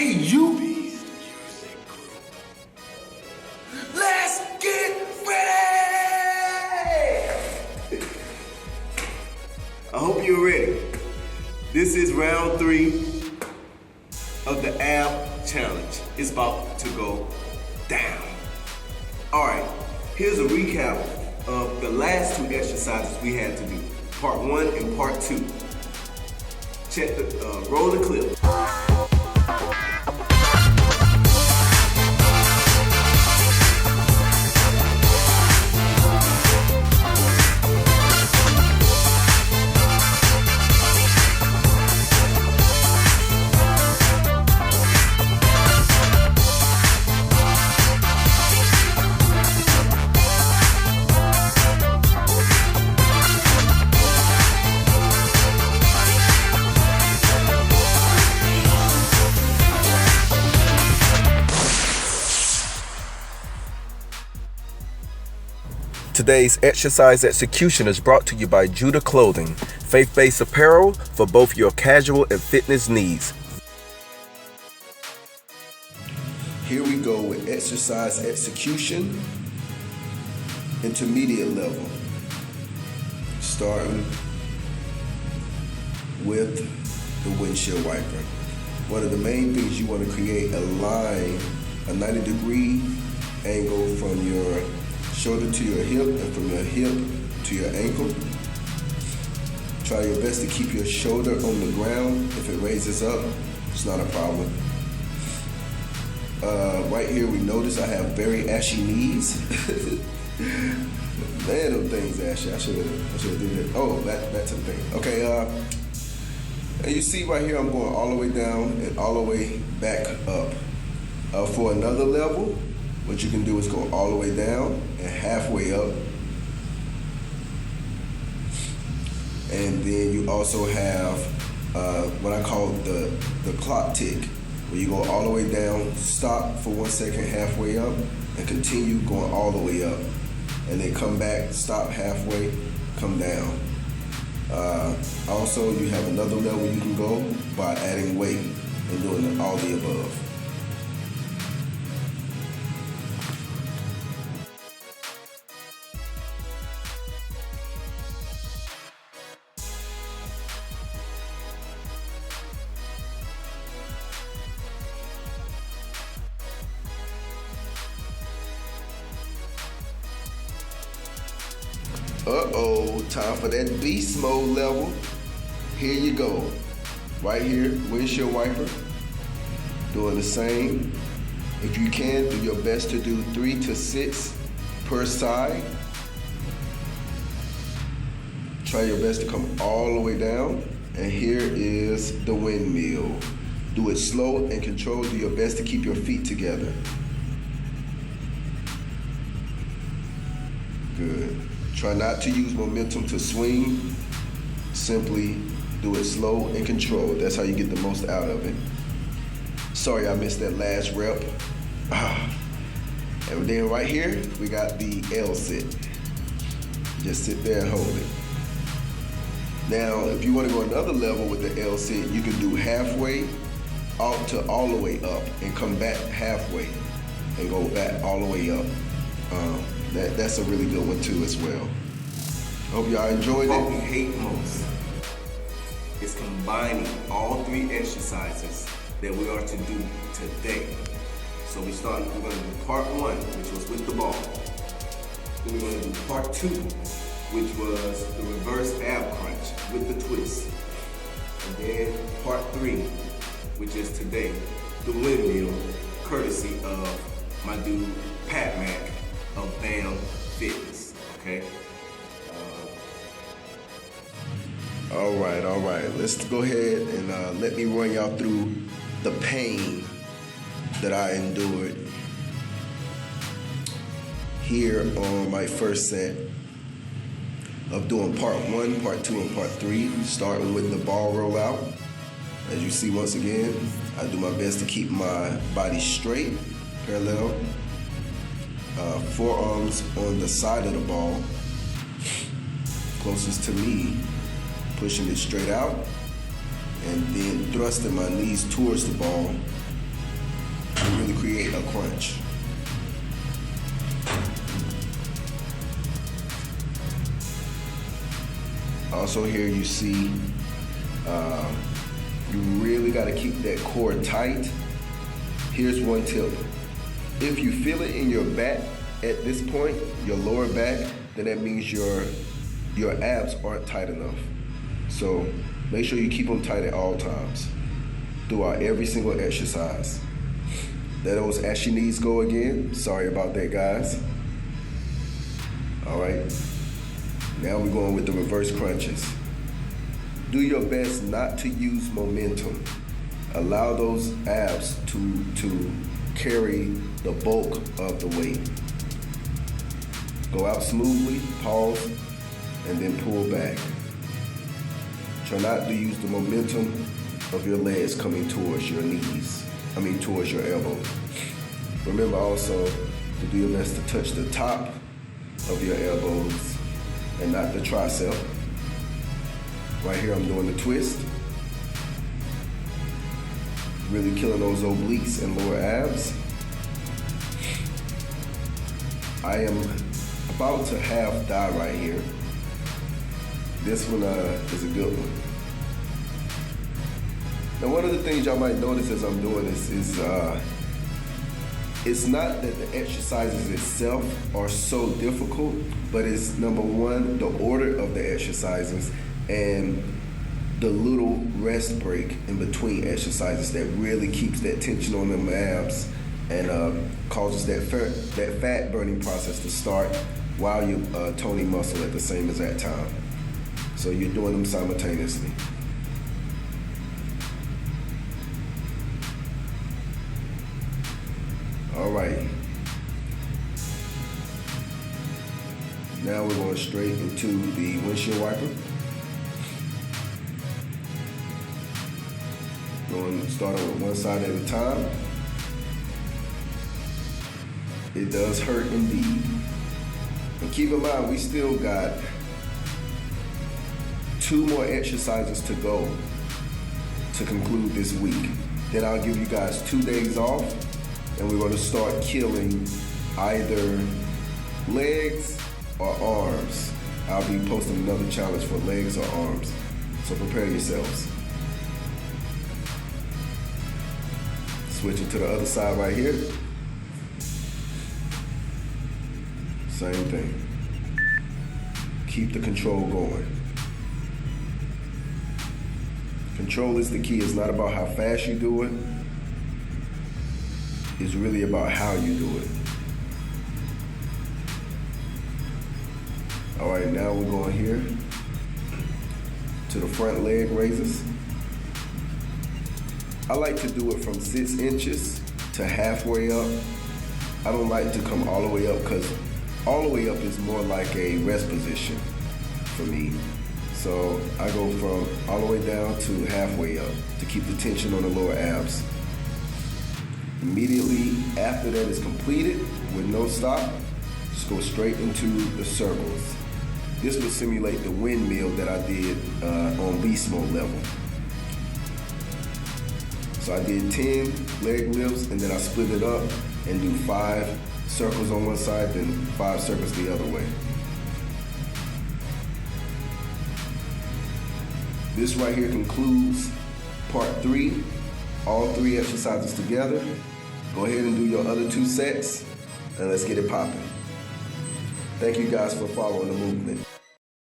Hey, you! Let's get ready! I hope you're ready. This is round 3 of the ab challenge. It's about to go down. All right, here's a recap of the last 2 exercises we had to do. Part 1 and part 2. Check the, roll the clip. Today's exercise execution is brought to you by Judah Clothing, faith-based apparel for both your casual and fitness needs. Here we go with exercise execution, intermediate level. Starting with the windshield wiper. One of the main things you want to create a line, a 90-degree angle from your shoulder to your hip and from your hip to your ankle. Try your best to keep your shoulder on the ground. If it raises up, it's not a problem. Right here we notice I have very ashy knees. Man, them things ashy. I should have did it. Oh, back to the thing. Okay, and you see right here I'm going all the way down and all the way back up. For another level, what you can do is go all the way down and halfway up. And then you also have what I call the clock tick, where you go all the way down, stop for 1 second halfway up, and continue going all the way up. And then come back, stop halfway, come down. Also, you have another level you can go by adding weight and doing all the above. Uh-oh, time for that beast mode level. Here you go. Right here, windshield wiper. Doing the same. If you can, do your best to do 3 to 6 per side. Try your best to come all the way down. And here is the windmill. Do it slow and controlled. Do your best to keep your feet together. Good. Try not to use momentum to swing. Simply do it slow and controlled. That's how you get the most out of it. Sorry I missed that last rep. And then right here, we got the L sit. Just sit there and hold it. Now, if you want to go another level with the L sit, you can do halfway out to all the way up and come back halfway and go back all the way up. That's a really good one too as well. Hope y'all enjoyed What it. we hate most is combining all 3 exercises that we are to do today. So we're going to do part 1, which was with the ball. Then we're going to do part 2, which was the reverse ab crunch with the twist. And then part 3, which is today, the windmill, courtesy of my dude Pat Mac of BAM Fitness, okay? All right. Let's go ahead and let me run y'all through the pain that I endured here on my first set of doing part 1, part 2, and part 3, starting with the ball rollout. As you see, once again, I do my best to keep my body straight, parallel, forearms on the side of the ball, closest to me, pushing it straight out, and then thrusting my knees towards the ball and really create a crunch. Also here you see, you really got to keep that core tight. Here's one tip. If you feel it in your back at this point, your lower back, then that means your abs aren't tight enough. So make sure you keep them tight at all times throughout every single exercise. There those ashy knees go again. Sorry about that, guys. All right. Now we're going with the reverse crunches. Do your best not to use momentum. Allow those abs to carry the bulk of the weight. Go out smoothly, pause, and then pull back. Try not to use the momentum of your legs coming towards your knees, towards your elbows. Remember also to do your best to touch the top of your elbows and not the tricep. Right here I'm doing the twist. Really killing those obliques and lower abs. I am about to half die right here. This one is a good one. Now one of the things y'all might notice as I'm doing this is it's not that the exercises itself are so difficult, but it's number one, the order of the exercises and the little rest break in between exercises that really keeps that tension on them abs and causes that fat burning process to start while you're toning muscle at the same exact time. So you're doing them simultaneously. All right. Now we're going straight into the windshield wiper. Starting with one side at a time. It does hurt indeed. And keep in mind, we still got 2 more exercises to go to conclude this week. Then I'll give you guys 2 days off, and we're going to start killing either legs or arms. I'll be posting another challenge for legs or arms, so prepare yourselves. Switching to the other side right here. Same thing. Keep the control going. Control is the key. It's not about how fast you do it. It's really about how you do it. All right, now we're going here to the front leg raises. I like to do it from 6 inches to halfway up. I don't like to come all the way up because all the way up is more like a rest position for me. So I go from all the way down to halfway up to keep the tension on the lower abs. Immediately after that is completed with no stop, just go straight into the circles. This will simulate the windmill that I did on beast mode level. So I did 10 leg lifts and then I split it up and do 5 circles on one side, then 5 circles the other way. This right here concludes part 3, all 3 exercises together. Go ahead and do your other 2 sets and let's get it popping. Thank you guys for following the movement.